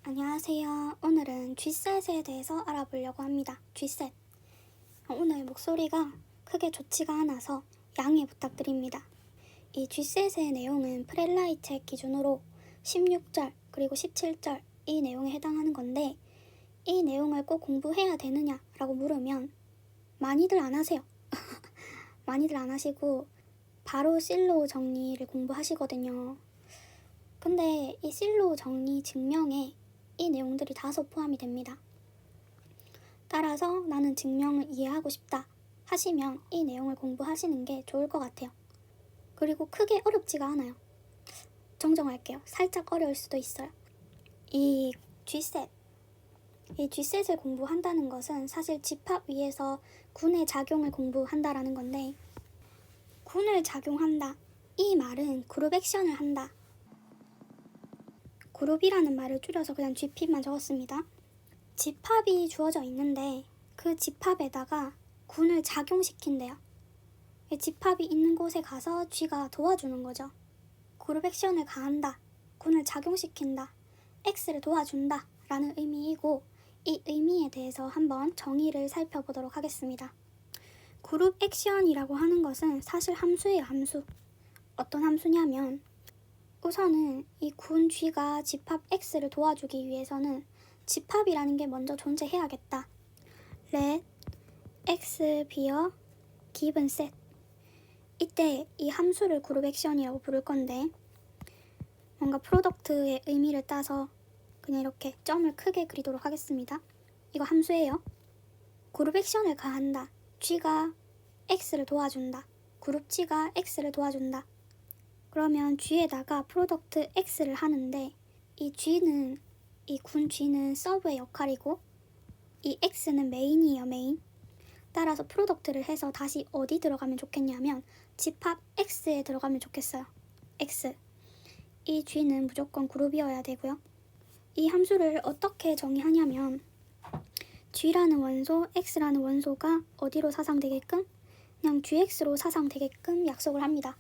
안녕하세요. 오늘은 G셋에 대해서 알아보려고 합니다. G셋. 오늘 목소리가 크게 좋지가 않아서 양해 부탁드립니다. 이 G셋의 내용은 프렐라이 책 기준으로 16절 그리고 17절 이 내용에 해당하는 건데, 이 내용을 꼭 공부해야 되느냐라고 물으면 많이들 안 하세요. 많이들 안 하시고 바로 실로 정리를 공부하시거든요. 근데 이 실로 정리 증명에 이 내용들이 다소 포함이 됩니다. 따라서 나는 증명을 이해하고 싶다 하시면 이 내용을 공부하시는 게 좋을 것 같아요. 그리고 크게 어렵지가 않아요. 정정할게요. 살짝 어려울 수도 있어요. 이 G셋, 이 G셋을 공부한다는 것은 사실 집합 위에서 군의 작용을 공부한다라는 건데, 군을 작용한다, 이 말은 그룹 액션을 한다. 그룹이라는 말을 줄여서 그냥 GP만 적었습니다. 집합이 주어져 있는데 그 집합에다가 군을 작용시킨대요. 집합이 있는 곳에 가서 G가 도와주는 거죠. 그룹 액션을 가한다, 군을 작용시킨다, X를 도와준다 라는 의미이고, 이 의미에 대해서 한번 정의를 살펴보도록 하겠습니다. 그룹 액션이라고 하는 것은 사실 함수예요, 함수. 어떤 함수냐면, 우선은 이 군 G가 집합 X를 도와주기 위해서는 집합이라는 게 먼저 존재해야겠다. Let X be a given set. 이때 이 함수를 그룹 액션이라고 부를 건데, 뭔가 프로덕트의 의미를 따서 그냥 이렇게 점을 크게 그리도록 하겠습니다. 이거 함수예요. 그룹 액션을 가한다. G가 X를 도와준다. 그룹 G가 X를 도와준다. 그러면 G에다가 프로덕트 X를 하는데, 이 G는, 이 군 G는 서브의 역할이고 이 X는 메인이에요, 메인. 따라서 프로덕트를 해서 다시 어디 들어가면 좋겠냐면 집합 X에 들어가면 좋겠어요. X. 이 G는 무조건 그룹이어야 되고요. 이 함수를 어떻게 정의하냐면, G라는 원소, X라는 원소가 어디로 사상되게끔? 그냥 GX로 사상되게끔 약속을 합니다.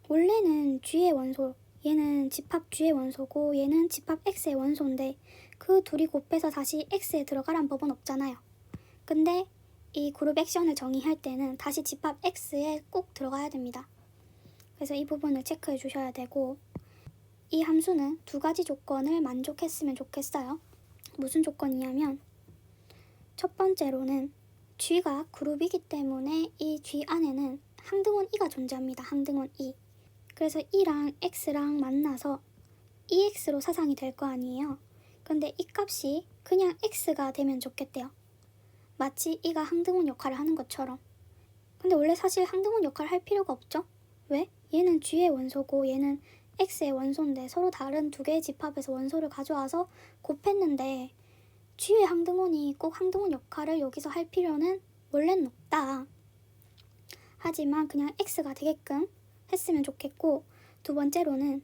원래는 G의 원소, 얘는 집합 G의 원소고 얘는 집합 X의 원소인데 그 둘이 곱해서 다시 X에 들어가란 법은 없잖아요. 근데 이 그룹 액션을 정의할 때는 다시 집합 X에 꼭 들어가야 됩니다. 그래서 이 부분을 체크해 주셔야 되고, 이 함수는 두 가지 조건을 만족했으면 좋겠어요. 무슨 조건이냐면, 첫 번째로는 G가 그룹이기 때문에 이 G 안에는 항등원 E가 존재합니다. 항등원 E. 그래서 E랑 X랑 만나서 EX로 사상이 될 거 아니에요. 근데 이 값이 그냥 X가 되면 좋겠대요. 마치 E가 항등원 역할을 하는 것처럼. 근데 원래 사실 항등원 역할을 할 필요가 없죠? 왜? 얘는 G의 원소고 얘는 X의 원소인데 서로 다른 두 개의 집합에서 원소를 가져와서 곱했는데 G의 항등원이 꼭 항등원 역할을 여기서 할 필요는 원래는 없다. 하지만 그냥 X가 되게끔 했으면 좋겠고, 두 번째로는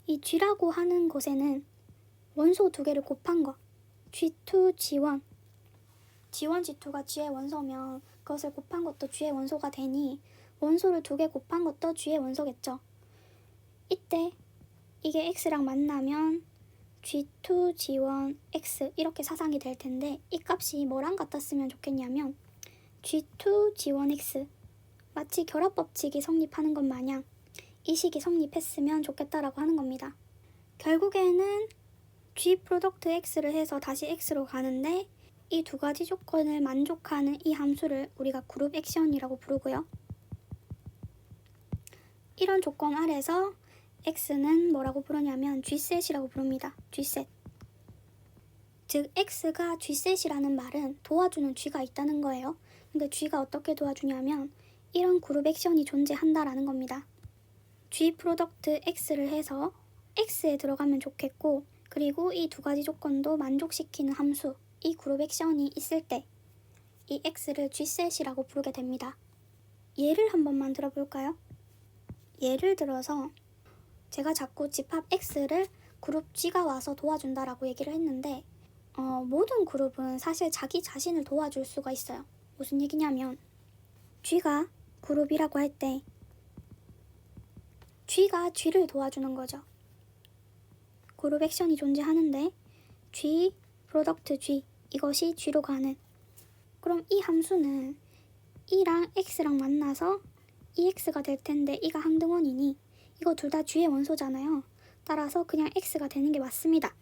이 G라고 하는 곳에는 원소 두 개를 곱한 거, G2, G1. G1, G2가 G의 원소면 그것을 곱한 것도 G의 원소가 되니 원소를 두 개 곱한 것도 G의 원소겠죠. 이때 이게 X랑 만나면 G2, G1, X 이렇게 사상이 될 텐데, 이 값이 뭐랑 같았으면 좋겠냐면 G2, G1, X. 마치 결합법칙이 성립하는 것 마냥 이 식이 성립했으면 좋겠다라고 하는 겁니다. 결국에는 G 프로덕트 X를 해서 다시 X로 가는데, 이 두 가지 조건을 만족하는 이 함수를 우리가 그룹 액션이라고 부르고요. 이런 조건 아래서 X는 뭐라고 부르냐면 G셋이라고 부릅니다. G셋. 즉 X가 G셋이라는 말은 도와주는 G가 있다는 거예요. 근데 G가 어떻게 도와주냐면 이런 그룹 액션이 존재한다라는 겁니다. G 프로덕트 X를 해서 X에 들어가면 좋겠고, 그리고 이 두 가지 조건도 만족시키는 함수, 이 그룹 액션이 있을 때 이 X를 G셋이라고 부르게 됩니다. 예를 한 번만 들어볼까요? 예를 들어서 제가 자꾸 집합 X를 그룹 G가 와서 도와준다라고 얘기를 했는데, 모든 그룹은 사실 자기 자신을 도와줄 수가 있어요. 무슨 얘기냐면, G가 그룹이라고 할 때 G가 G를 도와주는 거죠. 그룹 액션이 존재하는데 G 프로덕트 G 이것이 G로 가는. 그럼 이 함수는 E랑 X랑 만나서 EX가 될 텐데 E가 항등원이니 이거 둘 다 G의 원소잖아요. 따라서 그냥 X가 되는 게 맞습니다.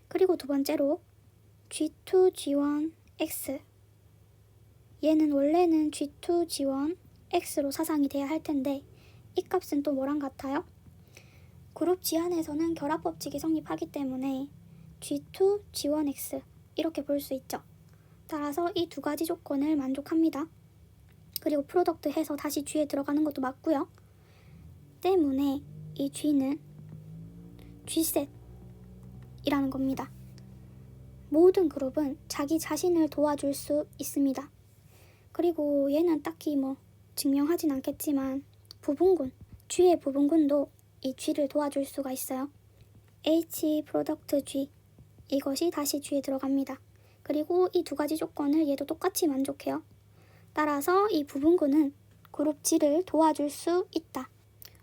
그리고 두 번째로 G2, G1, X 얘는 원래는 G2, G1, X로 사상이 돼야 할 텐데 이 값은 또 뭐랑 같아요? 그룹 G 안에서는 결합법칙이 성립하기 때문에 G2, G1, X 이렇게 볼 수 있죠. 따라서 이 두 가지 조건을 만족합니다. 그리고 프로덕트 해서 다시 G에 들어가는 것도 맞고요. 때문에 이 G는 G셋이라는 겁니다. 모든 그룹은 자기 자신을 도와줄 수 있습니다. 그리고 얘는 딱히 증명하진 않겠지만 부분군, G의 부분군도 이 G를 도와줄 수가 있어요. H 프로덕트 G 이것이 다시 G에 들어갑니다. 그리고 이 두 가지 조건을 얘도 똑같이 만족해요. 따라서 이 부분군은 그룹 G를 도와줄 수 있다.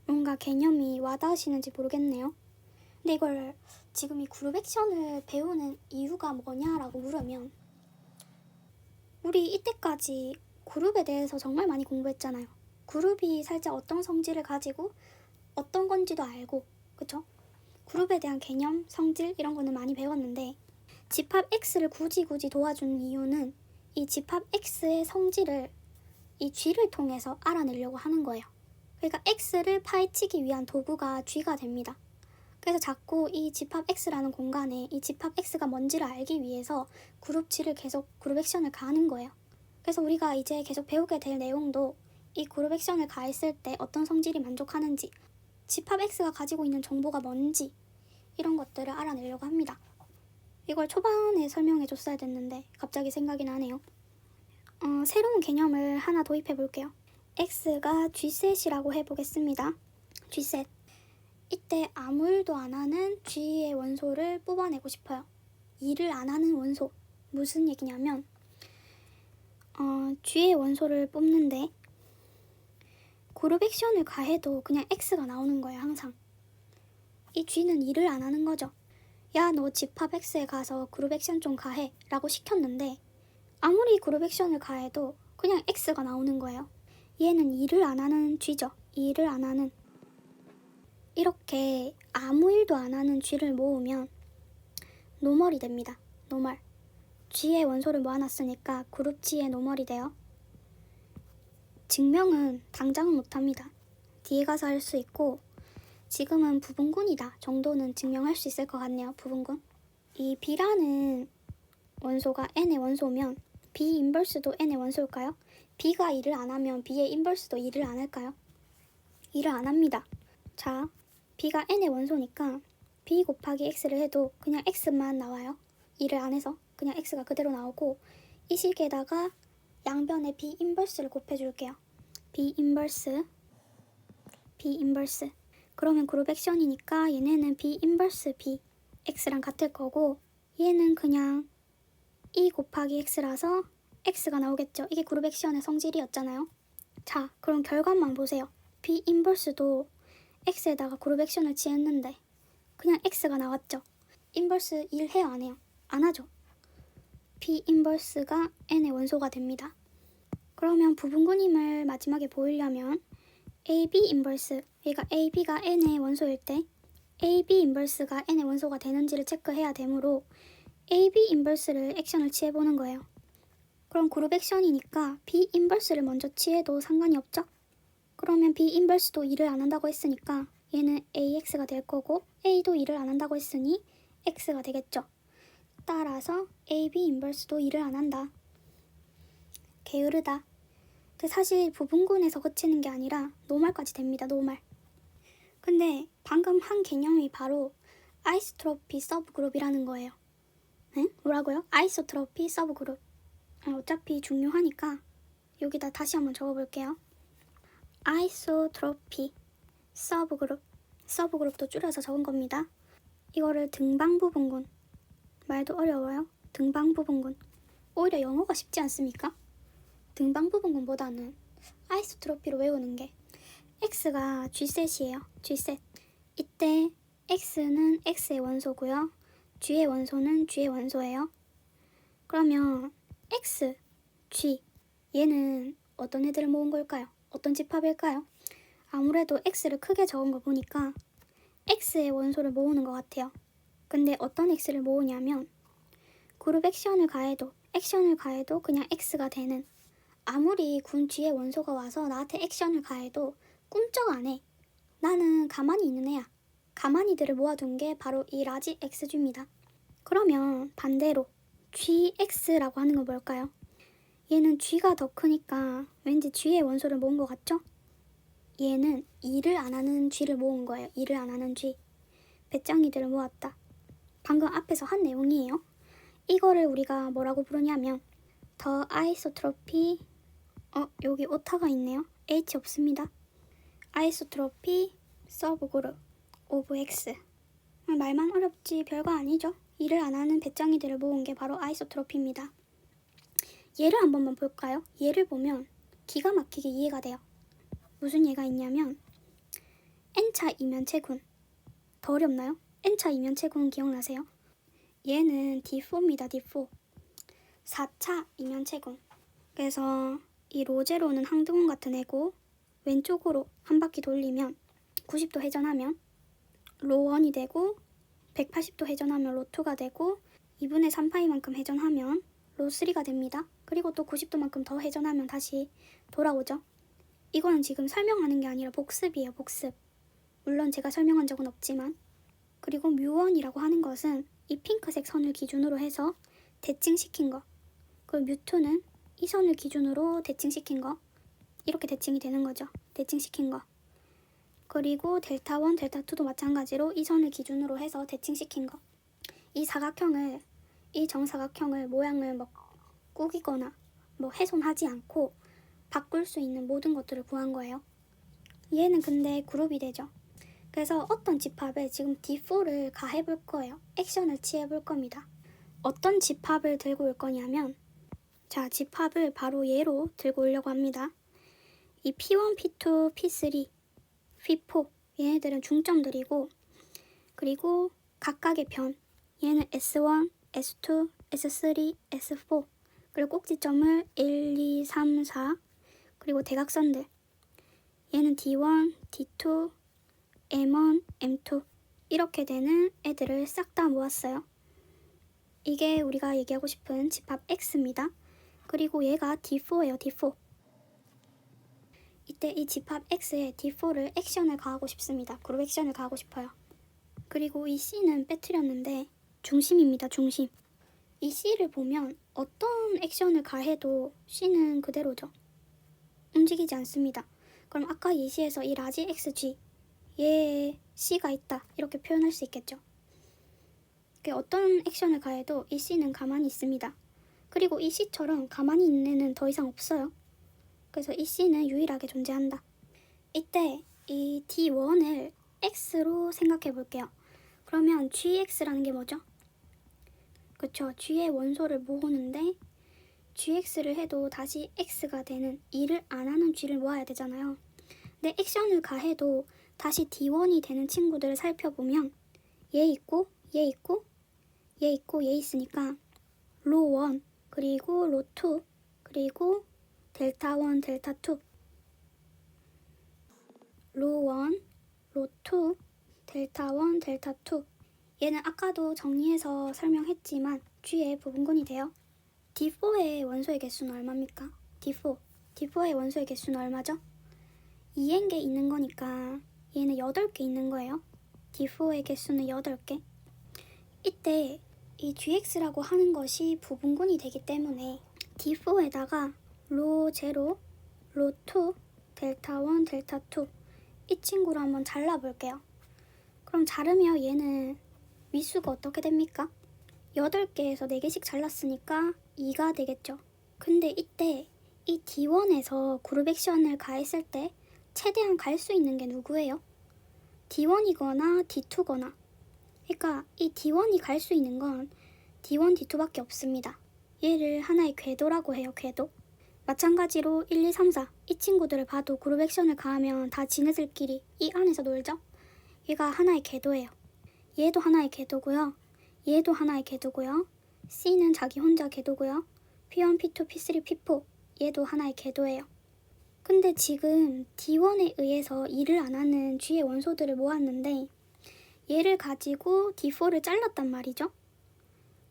뭔가 개념이 와닿으시는지 모르겠네요. 근데 이걸 지금 이 그룹 액션을 배우는 이유가 뭐냐라고 물으면 우리 이때까지 그룹에 대해서 정말 많이 공부했잖아요. 그룹이 살짝 어떤 성질을 가지고 어떤 건지도 알고, 그쵸? 그룹에 대한 개념, 성질 이런 거는 많이 배웠는데 집합 X를 굳이 도와주는 이유는 이 집합 X의 성질을 이 G를 통해서 알아내려고 하는 거예요. 그러니까 X를 파헤치기 위한 도구가 G가 됩니다. 그래서 자꾸 이 집합 X라는 공간에 이 집합 X가 뭔지를 알기 위해서 그룹 G를 계속 그룹 액션을 가하는 거예요. 그래서 우리가 이제 계속 배우게 될 내용도 이 그룹 액션을 가했을 때 어떤 성질이 만족하는지, 집합 X가 가지고 있는 정보가 뭔지 이런 것들을 알아내려고 합니다. 이걸 초반에 설명해 줬어야 됐는데 갑자기 생각이 나네요. 새로운 개념을 하나 도입해 볼게요. X가 G셋이라고 해보겠습니다. G셋. 이때 아무 일도 안 하는 G의 원소를 뽑아내고 싶어요. 일을 안 하는 원소. 무슨 얘기냐면 G의 원소를 뽑는데 그룹 액션을 가해도 그냥 X가 나오는 거예요. 항상. 이 G는 일을 안 하는 거죠. 야, 너 집합 X에 가서 그룹 액션 좀 가해 라고 시켰는데 아무리 그룹 액션을 가해도 그냥 X가 나오는 거예요. 얘는 일을 안 하는 G죠. 일을 안 하는. 이렇게 아무 일도 안 하는 G를 모으면 노멀이 됩니다. 노멀. G의 원소를 모아놨으니까 그룹 G의 노멀이 돼요. 증명은 당장은 못합니다. 뒤에 가서 할 수 있고 지금은 부분군이다 정도는 증명할 수 있을 것 같네요. 부분군. 이 B라는 원소가 N의 원소면 B 인버스도 N의 원소일까요? B가 일을 안 하면 B의 인버스도 일을 안 할까요? 일을 안 합니다. 자, B가 N의 원소니까 B 곱하기 X를 해도 그냥 X만 나와요. 일을 안 해서 그냥 X가 그대로 나오고 이 식에다가 양변에 B 인버스를 곱해줄게요. B 인버스 그러면 그룹 액션이니까 얘네는 B 인버스 B X랑 같을 거고 얘는 그냥 E 곱하기 X라서 X가 나오겠죠. 이게 그룹 액션의 성질이었잖아요. 자, 그럼 결과만 보세요. B 인버스도 X에다가 그룹 액션을 취했는데 그냥 X가 나왔죠. 인버스 1 해요? 안 해요? 안 하죠. B 인버스가 N의 원소가 됩니다. 그러면 부분군임을 마지막에 보이려면 AB 인버스, 그러니까 AB가 N의 원소일 때 AB 인버스가 N의 원소가 되는지를 체크해야 되므로 AB 인버스를 액션을 취해보는 거예요. 그럼 그룹 액션이니까 B 인버스를 먼저 취해도 상관이 없죠? 그러면 B 인버스도 일을 안 한다고 했으니까 얘는 AX가 될 거고 A도 일을 안 한다고 했으니 X가 되겠죠. 따라서 AB 인버스도 일을 안 한다. 게으르다. 사실 부분군에서 그치는 게 아니라 노멀까지 됩니다. 노멀. 근데 방금 한 개념이 바로 아이소트로피 서브그룹이라는 거예요. 네? 뭐라고요? 아이소트로피 서브그룹. 어차피 중요하니까 여기다 다시 한번 적어볼게요. 아이소트로피 서브그룹. 서브그룹도 줄여서 적은 겁니다. 이거를 등방부분군. 말도 어려워요. 등방부분군. 오히려 영어가 쉽지 않습니까? 등방부분군보다는 아이소트로피로 외우는 게. X가 G셋이에요. G셋. 이때 X는 X의 원소고요. G의 원소는 G의 원소예요. 그러면 X, G 얘는 어떤 애들을 모은 걸까요? 어떤 집합일까요? 아무래도 X를 크게 적은 거 보니까 X의 원소를 모으는 것 같아요. 근데 어떤 X를 모으냐면 그룹 액션을 가해도 그냥 X가 되는, 아무리 군 G의 원소가 와서 나한테 액션을 가해도 꿈쩍 안 해. 나는 가만히 있는 애야. 가만히들을 모아둔 게 바로 이 라지 XG입니다. 그러면 반대로 GX라고 하는 건 뭘까요? 얘는 G가 더 크니까 왠지 G의 원소를 모은 것 같죠? 얘는 일을 안 하는 G를 모은 거예요. 일을 안 하는 G. 배짱이들을 모았다. 방금 앞에서 한 내용이에요. 이거를 우리가 뭐라고 부르냐면 더 아이소트로피, 여기 오타가 있네요. H 없습니다. 아이소트로피 서브그룹 오브 X. 말만 어렵지 별거 아니죠. 일을 안 하는 배짱이들을 모은 게 바로 아이소트로피입니다. 얘를 한 번만 볼까요? 얘를 보면 기가 막히게 이해가 돼요. 무슨 예가 있냐면 N차 이면체군. 더 어렵나요? N차 이면체군 기억나세요? 얘는 D4입니다. D4. 4차 이면체군. 그래서 이 로제로는 항등원 같은 애고 왼쪽으로 한 바퀴 돌리면 90도 회전하면 로1이 되고 180도 회전하면 로2가 되고 2분의 3파이만큼 회전하면 로3가 됩니다. 그리고 또 90도만큼 더 회전하면 다시 돌아오죠. 이거는 지금 설명하는 게 아니라 복습이에요. 복습. 물론 제가 설명한 적은 없지만. 그리고 뮤1이라고 하는 것은 이 핑크색 선을 기준으로 해서 대칭시킨 거. 그리고 뮤2는 이 선을 기준으로 대칭시킨 거. 이렇게 대칭이 되는 거죠. 대칭시킨 거. 그리고 델타1, 델타2도 마찬가지로 이 선을 기준으로 해서 대칭시킨 거. 이 사각형을, 이 정사각형을 모양을 꾸기거나 훼손하지 않고 바꿀 수 있는 모든 것들을 구한 거예요. 얘는 근데 그룹이 되죠. 그래서 어떤 집합에 지금 D4를 가해볼 거예요. 액션을 취해볼 겁니다. 어떤 집합을 들고 올 거냐면, 자, 집합을 바로 얘로 들고 오려고 합니다. 이 P1, P2, P3, P4 얘네들은 중점들이고, 그리고 각각의 변, 얘는 S1, S2, S3, S4, 그리고 꼭지점을 1, 2, 3, 4, 그리고 대각선들, 얘는 D1, D2, M1, M2 이렇게 되는 애들을 싹 다 모았어요. 이게 우리가 얘기하고 싶은 집합 X입니다. 그리고 얘가 D4예요. D4. 이때 이 집합 X에 D4를 액션을 가하고 싶습니다. 그룹 액션을 가하고 싶어요. 그리고 이 C는 빼뜨렸는데 중심입니다. 중심. 이 C를 보면 어떤 액션을 가해도 C는 그대로죠. 움직이지 않습니다. 그럼 아까 예시에서 이 라지 XG 얘에 C가 있다 이렇게 표현할 수 있겠죠. 어떤 액션을 가해도 이 C는 가만히 있습니다. 그리고 이 C처럼 가만히 있는 애는 더 이상 없어요. 그래서 이 C는 유일하게 존재한다. 이때 이 D1을 X로 생각해 볼게요. 그러면 GX라는 게 뭐죠? 그쵸, G의 원소를 모으는데 GX를 해도 다시 X가 되는, 일을 안 하는 G를 모아야 되잖아요. 근데 액션을 가해도 다시 D1이 되는 친구들을 살펴보면 얘 있고 얘 있고 얘 있고 얘 있으니까 로1 그리고 로2 그리고 델타1 델타2, 로1 로2 델타1 델타2. 얘는 아까도 정리해서 설명했지만 G의 부분군이 돼요. D4의 원소의 개수는 얼마입니까? D4의 원소의 개수는 얼마죠? 2n개 있는 거니까 얘는 8개 있는 거예요. D4의 개수는 8개. 이때 이 GX라고 하는 것이 부분군이 되기 때문에 D4에다가 로0, 로2, 델타1, 델타2 이 친구를 한번 잘라볼게요. 그럼 자르면 얘는 위수가 어떻게 됩니까? 8개에서 4개씩 잘랐으니까 2가 되겠죠. 근데 이때 이 D1에서 그룹 액션을 가했을 때 최대한 갈 수 있는 게 누구예요? D1이거나 D2거나. 그러니까 이 D1이 갈 수 있는 건 D1, D2밖에 없습니다. 얘를 하나의 궤도라고 해요. 궤도. 마찬가지로 1, 2, 3, 4 이 친구들을 봐도 그룹 액션을 가하면 다 지네들끼리 이 안에서 놀죠. 얘가 하나의 궤도예요. 얘도 하나의 궤도고요. 얘도 하나의 궤도고요. C는 자기 혼자 궤도고요. P1, P2, P3, P4 얘도 하나의 궤도예요. 근데 지금 D1에 의해서 일을 안 하는 G의 원소들을 모았는데 얘를 가지고 D4를 잘랐단 말이죠.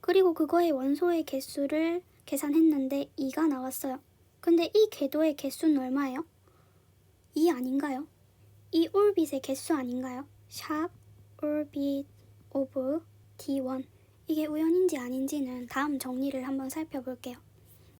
그리고 그거의 원소의 개수를 계산했는데 2가 나왔어요. 근데 이 궤도의 개수는 얼마예요? 2 아닌가요? 이 올빗의 개수 아닌가요? 샵 orbit of D1. 이게 우연인지 아닌지는 다음 정리를 한번 살펴볼게요.